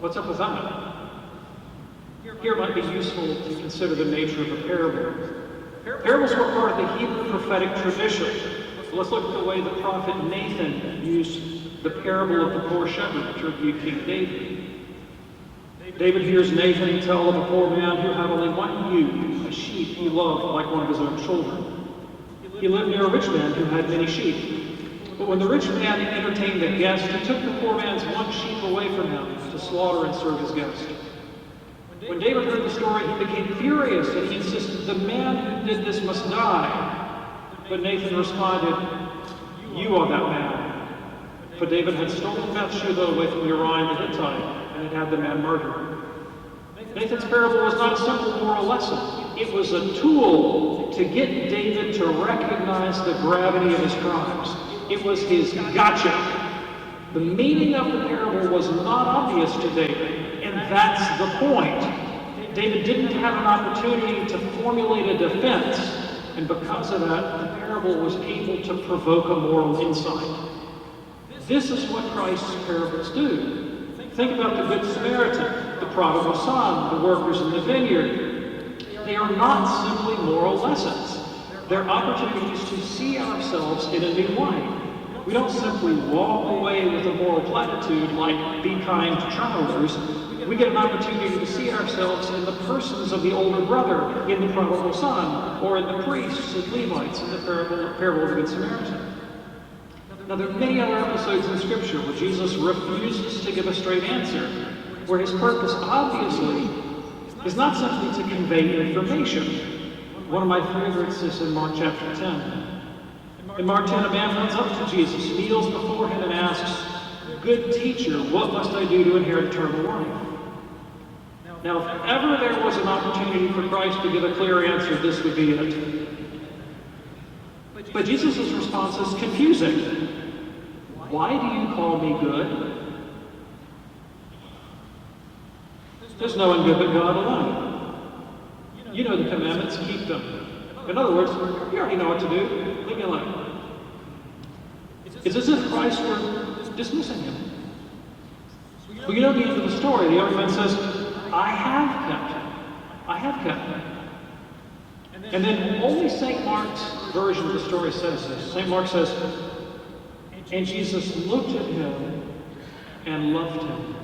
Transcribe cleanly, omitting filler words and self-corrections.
What's up with that? Here it might be useful to consider the nature of a parable. Parables were part of the Hebrew prophetic tradition. So let's look at the way the prophet Nathan used the parable of the poor shepherd to rebuke King David. David hears Nathan tell of a poor man who had only one ewe, a sheep he loved like one of his own children. He lived near a rich man who had many sheep. But when the rich man entertained a guest, he took the poor man's one sheep away from him to slaughter and serve his guest. When David heard the story, he became furious and he insisted the man who did this must die. But Nathan responded, "You are that man." For David had stolen Bathsheba away from Uriah the Hittite and had the man murdered. Nathan's parable was not a simple moral lesson. It was a tool to get David to recognize the gravity of his crimes. It was his gotcha. The meaning of the parable was not obvious to David, and that's the point. David didn't have an opportunity to formulate a defense, and because of that, the parable was able to provoke a moral insight. This is what Christ's parables do. Think about the Good Samaritan, the prodigal son, the workers in the vineyard. They are not simply moral lessons. They're opportunities to see ourselves in a new light. We don't simply walk away with a moral platitude like, be kind to travelers. We get an opportunity to see ourselves in the persons of the older brother, in the prodigal son, or in the priests and Levites in the parable of the Good Samaritan. Now, there are many other episodes in Scripture where Jesus refuses to give a straight answer, where his purpose, obviously, is not simply to convey information. One of my favorites is in Mark chapter 10. In Mark 10, a man runs up to Jesus, kneels before him, and asks, "Good teacher, what must I do to inherit eternal life?" Now, if ever there was an opportunity for Christ to give a clear answer, this would be it. But Jesus' response is confusing. Why do you call me good? There's no one good but God alone. You know the commandments, keep them. In other words, you already know what to do. Leave me alone. It's as if Christ were dismissing him. Well, you know the end of the story. The young man says, I have kept him. I have kept him. And then only St. Mark's version of the story says this. St. Mark says, and Jesus looked at him and loved him.